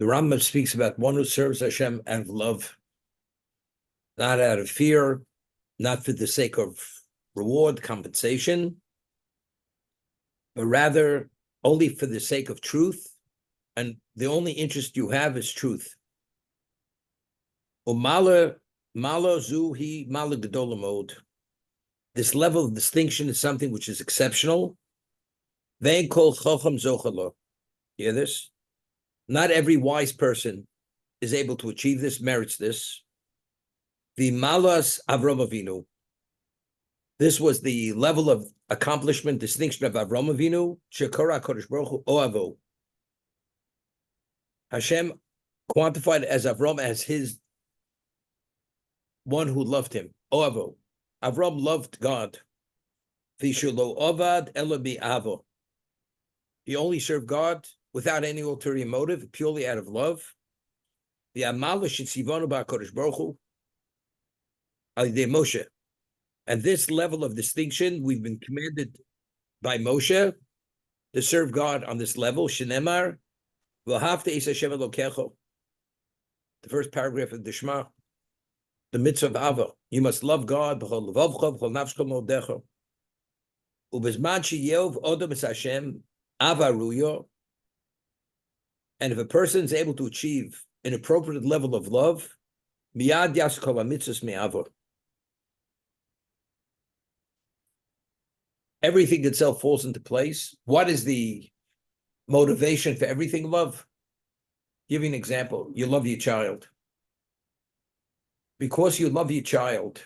The Rambam speaks about one who serves Hashem out of love, not out of fear, not for the sake of reward, compensation, but rather only for the sake of truth, and the only interest you have is truth. Umala zuhi mala gedolamod. This level of distinction is something which is exceptional. Vein kol chacham zochalo. Hear this? Not every wise person is able to achieve this, merits this. The malas Avram Avinu. This was the level of accomplishment, distinction of Avram Avinu. Shekara Kodesh Baruch Hu Oavo. Hashem quantified as Avram as his one who loved him. Oavo. Avram loved God. Vishulo ovad ela bi'avo. He only served God without any ulterior motive, purely out of love. The amalish itzivanu ba'Kodesh Baruch Hu al-yedei Moshe. And this level of distinction, we've been commanded by Moshe to serve God on this level. Shenemar v'ahavta es Hashem Elokecho. The first paragraph of the Shema, the mitzvah of Ava. You must love God b'chol levavcha b'chol nafshcha modecha. Ubezman sheyov odom es Hashem Ava ruyo. And if a person is able to achieve an appropriate level of love, miyad yas kol hamitzvos me'ava. Everything itself falls into place. What is the motivation for everything? Love. Give you an example. You love your child. Because you love your child,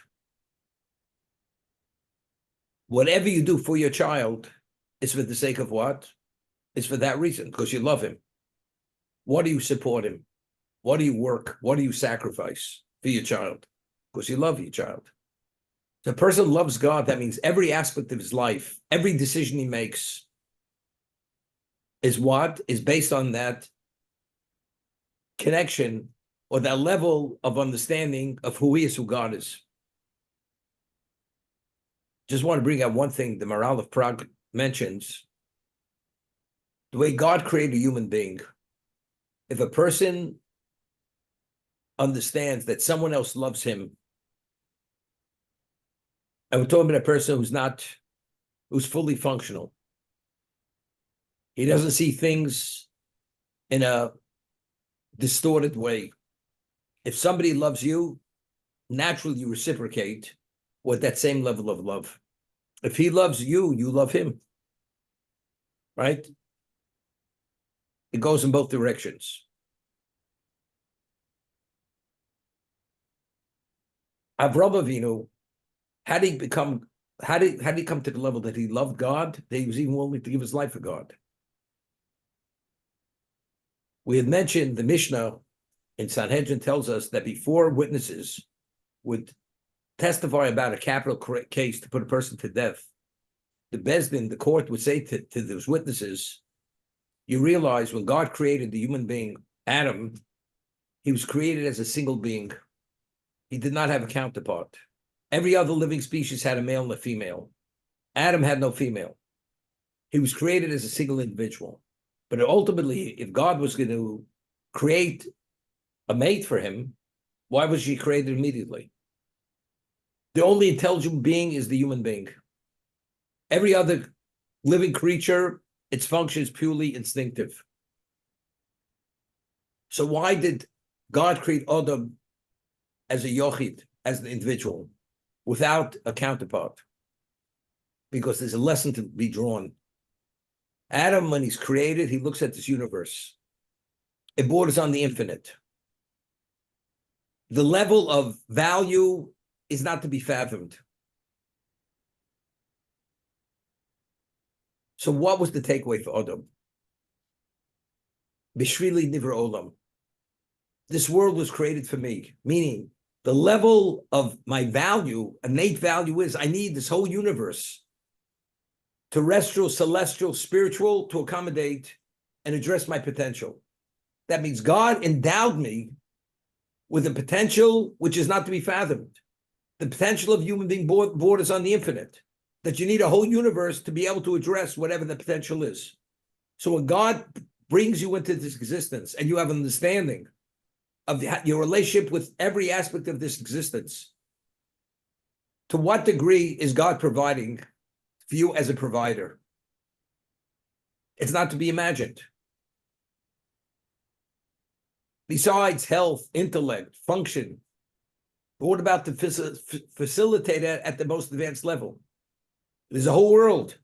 whatever you do for your child is for the sake of what? It's for that reason, because you love him. What do you support him? What do you work? What do you sacrifice for your child? Because you love your child. If a person loves God, that means every aspect of his life, every decision he makes is what? Is based on that connection or that level of understanding of who he is, who God is. Just want to bring out one thing the Maharal of Prague mentions. The way God created a human being, if a person understands that someone else loves him, and we're talking about a person who's fully functional. He doesn't see things in a distorted way. If somebody loves you, naturally you reciprocate with that same level of love. If he loves you, you love him. Right? It goes in both directions. Avraham Avinu, how did he come to the level that he loved God, that he was even willing to give his life for God? We had mentioned the Mishnah in Sanhedrin tells us that before witnesses would testify about a capital case to put a person to death, the Bezdin, the court, would say to those witnesses, you realize when God created the human being, Adam, he was created as a single being. He did not have a counterpart. Every other living species had a male and a female. Adam had no female. He was created as a single individual. But ultimately, if God was going to create a mate for him, why was she created immediately? The only intelligent being is the human being. Every other living creature, its function is purely instinctive. So why did God create Adam as a yochid, as an individual, without a counterpart? Because there's a lesson to be drawn. Adam, when he's created, he looks at this universe. It borders on the infinite. The level of value is not to be fathomed. So what was the takeaway for Adam? Bishvili nivra olam. This world was created for me, meaning the level of my value, innate value is I need this whole universe, terrestrial, celestial, spiritual, to accommodate and address my potential. That means God endowed me with a potential which is not to be fathomed. The potential of human being borders on the infinite, that you need a whole universe to be able to address whatever the potential is. So when God brings you into this existence and you have an understanding of your relationship with every aspect of this existence, to what degree is God providing for you as a provider? It's not to be imagined. Besides health, intellect, function, but what about to facilitate it at the most advanced level? There's a whole world.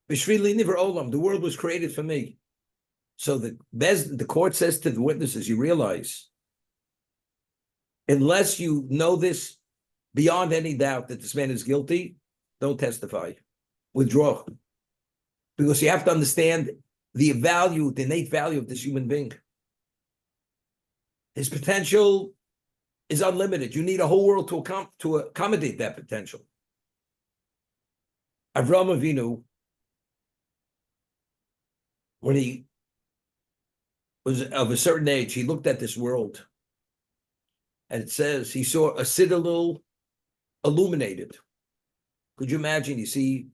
The world was created for me. So the court says to the witnesses, you realize, unless you know this beyond any doubt that this man is guilty, don't testify. Withdraw. Because you have to understand the innate value of this human being. His potential is unlimited. You need a whole world to accommodate that potential. Avraham Avinu, when he was of a certain age, he looked at this world, and it says he saw a citadel illuminated. Could you imagine? You see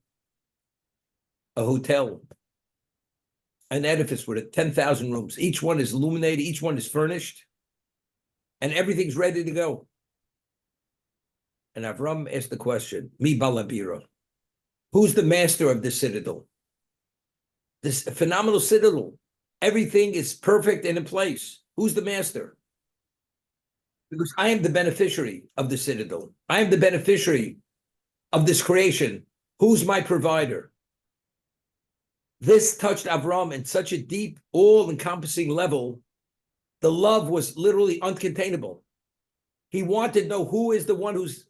a hotel, an edifice with 10,000 rooms. Each one is illuminated, each one is furnished, and everything's ready to go. And Avram asked the question, Mi balabira, who's the master of this citadel? This phenomenal citadel. Everything is perfect and in place. Who's the master? Because I am the beneficiary of the citadel. I am the beneficiary of this creation. Who's my provider? This touched Avram in such a deep, all-encompassing level. The love was literally uncontainable. He wanted to know who is the one who's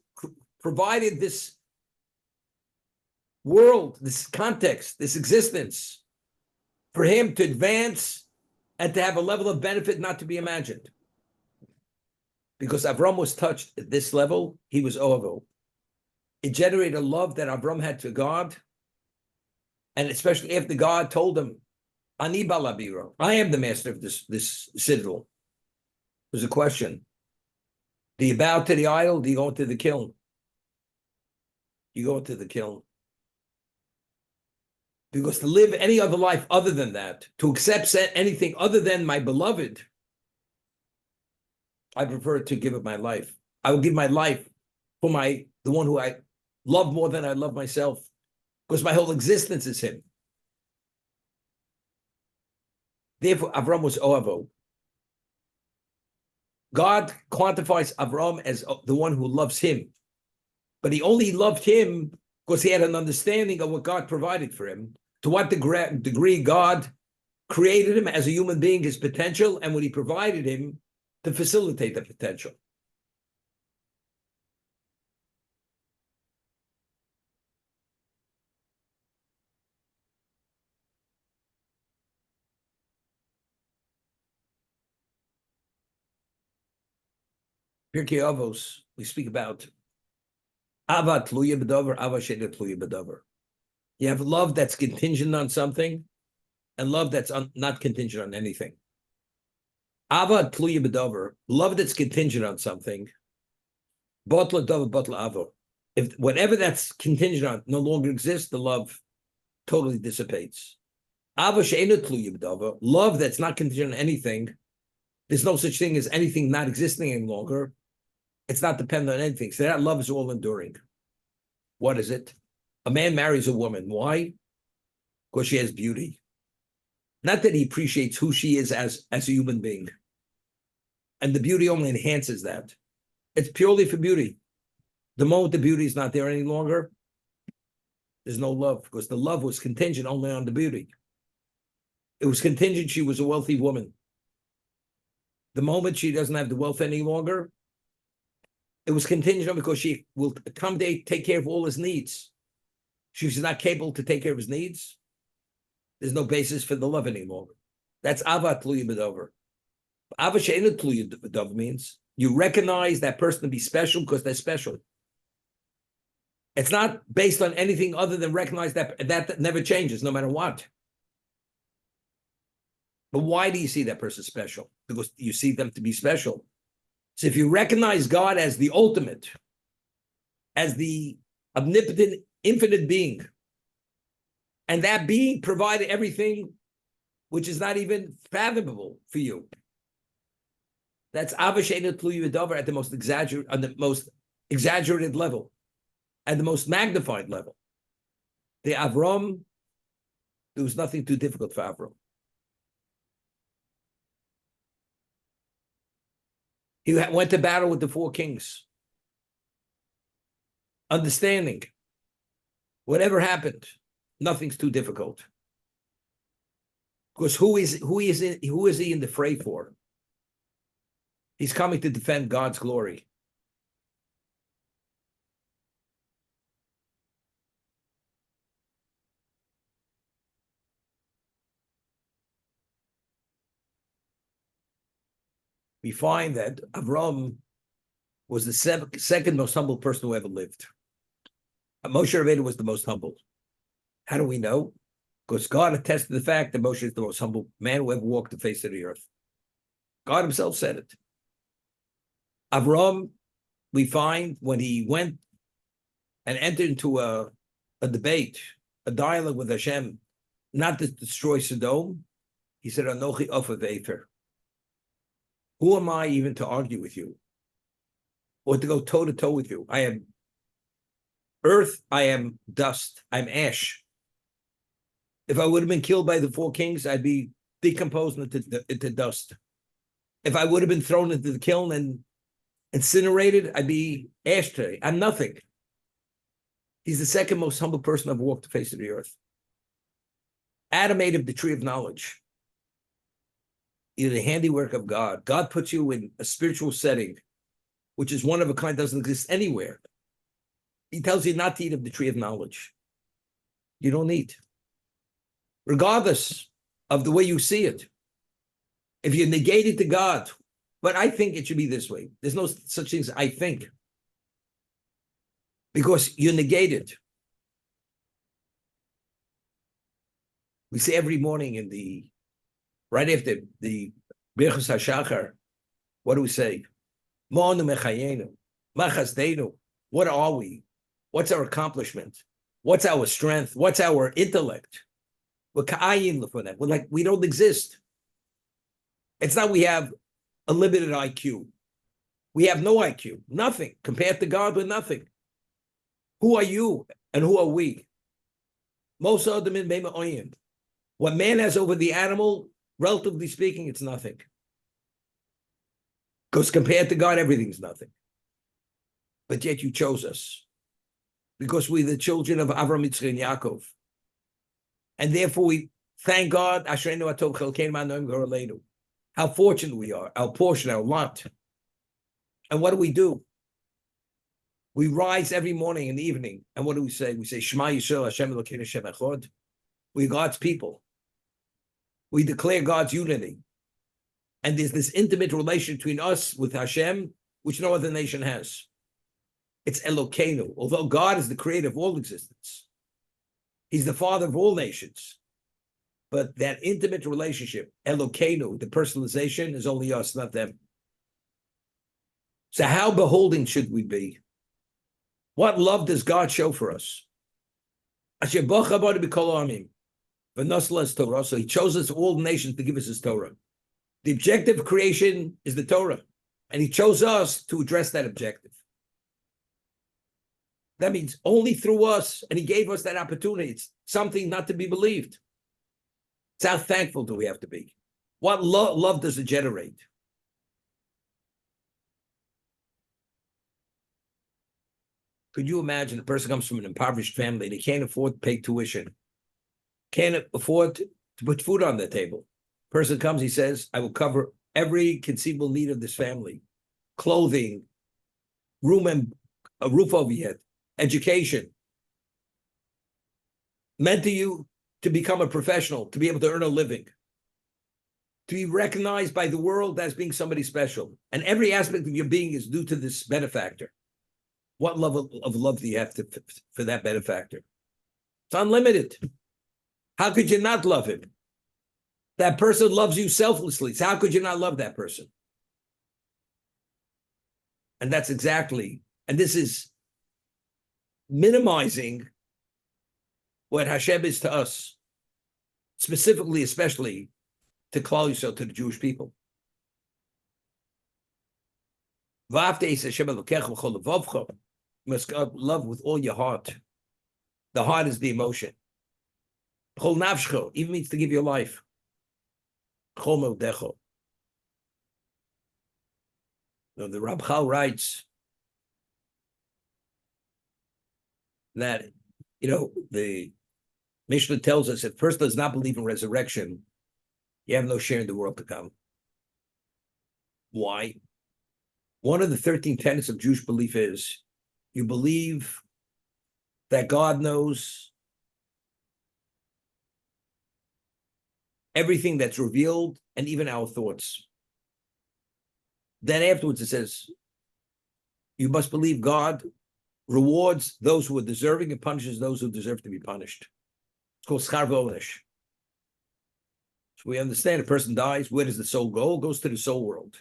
provided this world, this context, this existence, for him to advance and to have a level of benefit not to be imagined. Because Avram was touched at this level, he was Ovo. It generated a love that Avram had to God, and especially after God told him, Ani balabiro, I am the master of this citadel. There's a question. Do you bow to the idol? Do you go into the kiln? You go into the kiln. Because to live any other life other than that, to accept anything other than my beloved, I prefer to give up my life. I will give my life for the one who I love more than I love myself, because my whole existence is him. Therefore, Avram was Oavo. God quantifies Avram as the one who loves him, but he only loved him because he had an understanding of what God provided for him, to what degree God created him as a human being, his potential, and what he provided him to facilitate the potential. Pirkei Avos, we speak about Ava tluya b'davar, Ava she'ena tluya b'davar. You have love that's contingent on something, and love that's not contingent on anything. Ava tluya b'davar, love that's contingent on something. Botla davar botla ava. If whatever that's contingent on no longer exists, the love totally dissipates. Ava she'ena tluya b'davar, love that's not contingent on anything. There's no such thing as anything not existing any longer. It's not dependent on anything. So that love is all enduring. What is it? A man marries a woman. Why? Because she has beauty. Not that he appreciates who she is as a human being. And the beauty only enhances that. It's purely for beauty. The moment the beauty is not there any longer, there's no love, because the love was contingent only on the beauty. It was contingent she was a wealthy woman. The moment she doesn't have the wealth any longer, it was contingent because she will accommodate, take care of all his needs. She's not capable to take care of his needs. There's no basis for the love any longer. That's Ava tluya b'davar. Ava she'ena tluya b'davar means you recognize that person to be special because they're special. It's not based on anything other than recognize that never changes, no matter what. But why do you see that person special? Because you see them to be special. So if you recognize God as the ultimate, as the omnipotent, infinite being, and that being provided everything which is not even fathomable for you. That's Avashena Tluyu Davar at the most exaggerated level, and the most magnified level. The Avram, there was nothing too difficult for Avram. He went to battle with the 4 kings, understanding whatever happened, nothing's too difficult. Because who is he in the fray for? He's coming to defend God's glory. We find that Avram was the second most humble person who ever lived. Moshe Rabbeinu was the most humble. How do we know? Because God attests to the fact that Moshe is the most humble man who ever walked the face of the earth. God himself said it. Avram, we find when he went and entered into a debate, a dialogue with Hashem, not to destroy Sodom, he said, Anochi Ofav Efer. Who am I even to argue with you? Or to go toe-to-toe with you? I am earth, I am dust, I'm ash. If I would have been killed by the 4 kings, I'd be decomposed into dust. If I would have been thrown into the kiln and incinerated, I'd be ash today. I'm nothing. He's the second most humble person I've walked the face of the earth. Adam ate of the tree of knowledge. You're the handiwork of God. God puts you in a spiritual setting, which is one of a kind, doesn't exist anywhere. He tells you not to eat of the tree of knowledge. You don't eat. Regardless of the way you see it. If you negate it to God, but I think it should be this way. There's no such thing as I think. Because you negate it. We say every morning right after the Birchus HaShachar, what do we say? Ma'anu mechayenu, machasdenu. What are we? What's our accomplishment? What's our strength? What's our intellect? We're ka'ayin for that. We're like, we don't exist. It's not we have a limited IQ. We have no IQ, nothing. Compared to God, we're nothing. Who are you and who are we? Most of them in Mema Oyin. What man has over the animal, relatively speaking, it's nothing. Because compared to God, everything's nothing. But yet you chose us. Because we're the children of Avram, Yitzchak, and Yaakov. And therefore we thank God, Asherenu Atov Chelkeinu Ma'anoim Goraleinu. How fortunate we are, our portion, our lot. And what do? We rise every morning and evening, and what do we say? We say, Shema Yisrael, Hashem Elokeinu Hashem Echad. We're God's people. We declare God's unity. And there's this intimate relation between us with Hashem, which no other nation has. It's Elokeinu. Although God is the creator of all existence, he's the father of all nations. But that intimate relationship, Elokeinu, the personalization, is only us, not them. So how beholding should we be? What love does God show for us? So he chose us, all nations, to give us his Torah. The objective of creation is the Torah. And he chose us to address that objective. That means only through us, and he gave us that opportunity. It's something not to be believed. It's how thankful do we have to be? What love does it generate? Could you imagine a person comes from an impoverished family, they can't afford to pay tuition, can't afford to put food on their table. Person comes, he says, I will cover every conceivable need of this family. Clothing, room and a roof over your head, education. Meant to you to become a professional, to be able to earn a living, to be recognized by the world as being somebody special. And every aspect of your being is due to this benefactor. What level of love do you have for that benefactor? It's unlimited. How could you not love him? That person loves you selflessly. So how could you not love that person? And that's exactly, and this is minimizing what Hashem is to us, specifically, especially to Klal Yisrael, to the Jewish people. You must love with all your heart. The heart is the emotion. Even means to give your life. The Ramchal writes that, the Mishnah tells us if a person does not believe in resurrection, you have no share in the world to come. Why? One of the 13 tenets of Jewish belief is you believe that God knows everything that's revealed and even our thoughts. Then afterwards it says, you must believe God rewards those who are deserving and punishes those who deserve to be punished. It's called schar v'onesh. So we understand a person dies, where does the soul go? It goes to the soul world,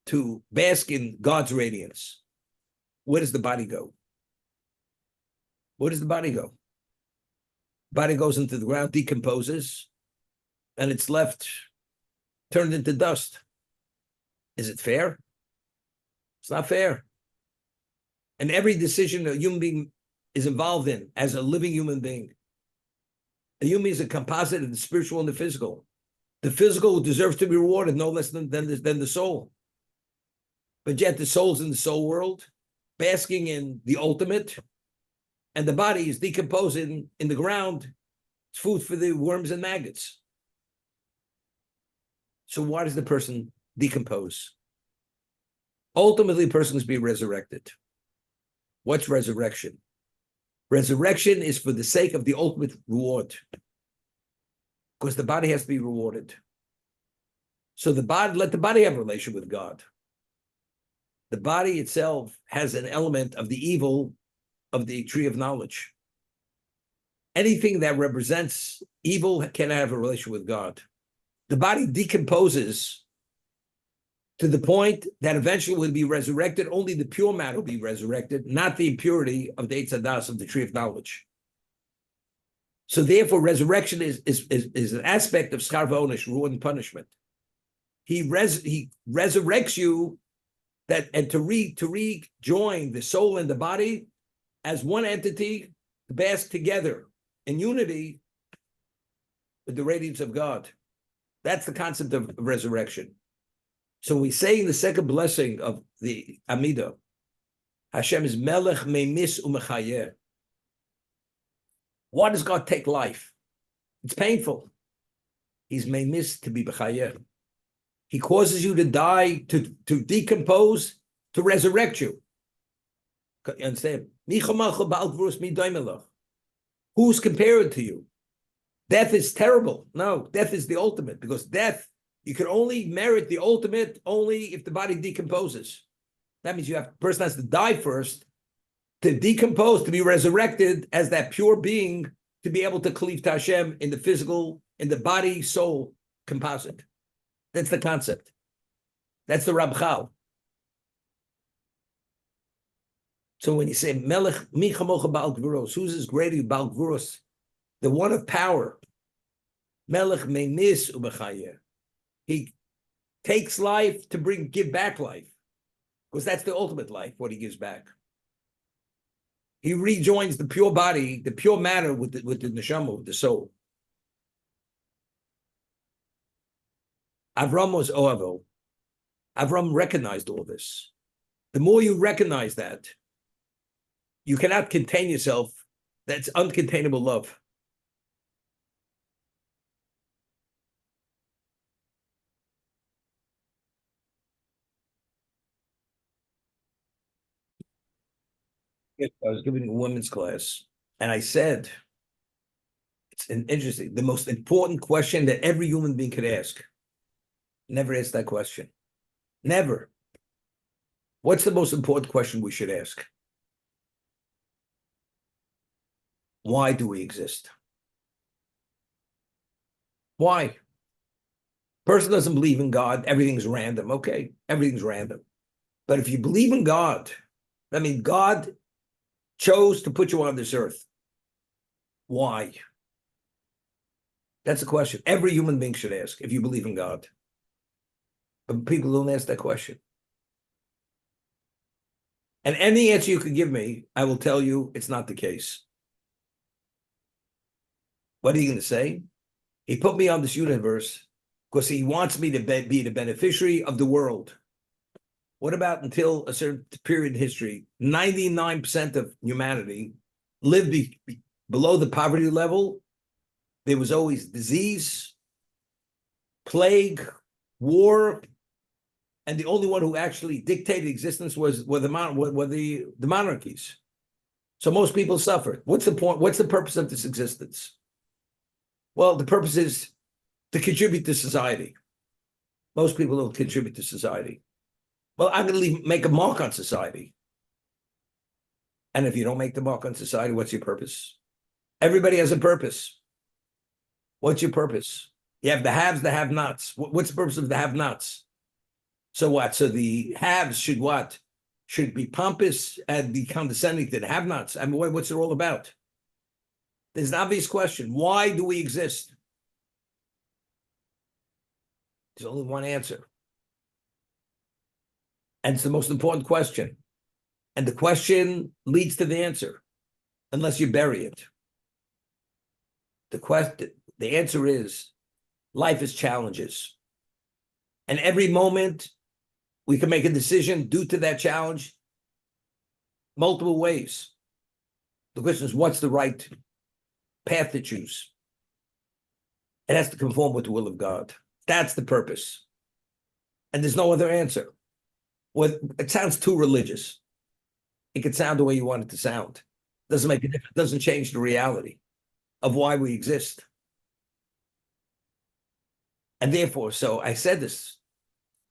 to bask in God's radiance. Where does the body go? Where does the body go? Body goes into the ground, decomposes, and it's left turned into dust. Is it fair? It's not fair. And every decision a human being is involved in as a living human being, a human being is a composite of the spiritual and the physical. The physical deserves to be rewarded no less than the soul. But yet the soul's in the soul world, basking in the ultimate, and the body is decomposing in the ground. It's food for the worms and maggots. So why does the person decompose? Ultimately, the person is being resurrected. What's resurrection? Resurrection is for the sake of the ultimate reward, because the body has to be rewarded. So the body, let the body have a relation with God. The body itself has an element of the evil of the tree of knowledge. Anything that represents evil cannot have a relation with God. The body decomposes to the point that eventually will be resurrected. Only the pure matter will be resurrected, not the impurity of the Eitz Hadas, of the tree of knowledge. So therefore, resurrection is an aspect of schar v'onesh, reward and punishment. He resurrects you to rejoin the soul and the body as one entity, to bask together in unity with the radiance of God. That's the concept of resurrection. So we say in the second blessing of the Amidah, Hashem is Melech Meimis Umechayeh. Why does God take life? It's painful. He's Meimis to be Bechayeh. He causes you to die, to decompose, to resurrect you. You understand? Who's compared to you? Death is terrible. No, death is the ultimate, because death, you can only merit the ultimate only if the body decomposes. That means the person has to die first, to decompose, to be resurrected as that pure being, to be able to cleave to Hashem in the physical, in the body, soul composite. That's the concept. That's the Ramchal. So when you say Melech Michamocha Baal Gvuros, who's as great as Baal Gvuros, the one of power, Melech Meimis Ubechayeh. He takes life to give back life, because that's the ultimate life, what he gives back. He rejoins the pure body, the pure matter with the neshama, with the soul. Avram was Oavo. Avram recognized all this. The more you recognize that, you cannot contain yourself. That's uncontainable love. I was giving a women's class, and I said, it's interesting, the most important question that every human being could ask. Never ask that question. Never. What's the most important question we should ask? Why do we exist? Why? Person doesn't believe in God, everything's random. Okay, everything's random. But if you believe in God, I mean, God chose to put you on this earth. Why? That's a question every human being should ask if you believe in God. But people don't ask that question. And any answer you could give me, I will tell you it's not the case. What are you going to say? He put me on this universe because he wants me to be the beneficiary of the world. What about until a certain period in history, 99% of humanity lived below the poverty level? There was always disease, plague, war, and the only one who actually dictated existence were the monarchies. So most people suffered. What's the point? What's the purpose of this existence? Well, the purpose is to contribute to society. Most people don't contribute to society. Well, I'm going to make a mark on society. And if you don't make the mark on society, what's your purpose? Everybody has a purpose. What's your purpose? You have the haves, the have-nots. What's the purpose of the have-nots? So what? So the haves should what? Should be pompous and be condescending to the have-nots. I mean, what's it all about? There's an obvious question. Why do we exist? There's only one answer. And it's the most important question. And the question leads to the answer, unless you bury it. The answer is life is challenges. And every moment we can make a decision due to that challenge multiple ways. The question is, what's the right path to choose? It has to conform with the will of God. That's the purpose. And there's no other answer. Well, it sounds too religious. It could sound the way you want it to sound. Doesn't make a difference. Doesn't change the reality of why we exist. And therefore, so I said this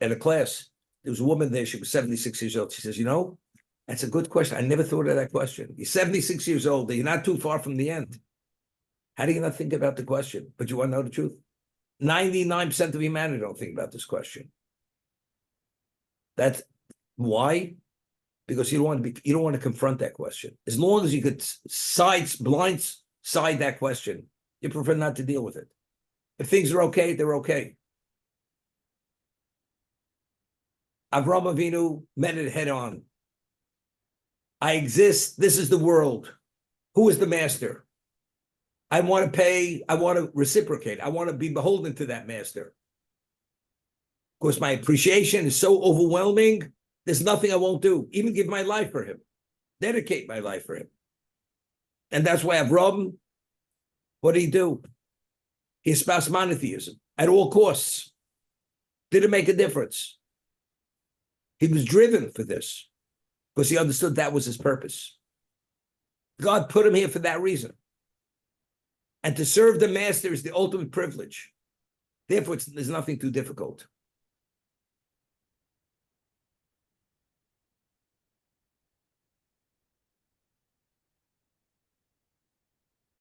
at a class. There was a woman there. She was 76 years old. She says, that's a good question. I never thought of that question. You're 76 years old. You're not too far from the end. How do you not think about the question? But you want to know the truth? 99% of humanity don't think about this question. That's why? Because you don't want to confront that question. As long as you could blind side that question, you prefer not to deal with it. If things are okay, they're okay. Avraham Avinu met it head on. I exist. This is the world. Who is the master? I want to pay. I want to reciprocate. I want to be beholden to that master. Of course, my appreciation is so overwhelming. There's nothing I won't do. Even give my life for him. Dedicate my life for him. And that's why Avraham, what did he do? He espoused monotheism at all costs. Didn't make a difference. He was driven for this because he understood that was his purpose. God put him here for that reason. And to serve the master is the ultimate privilege. Therefore, there's nothing too difficult.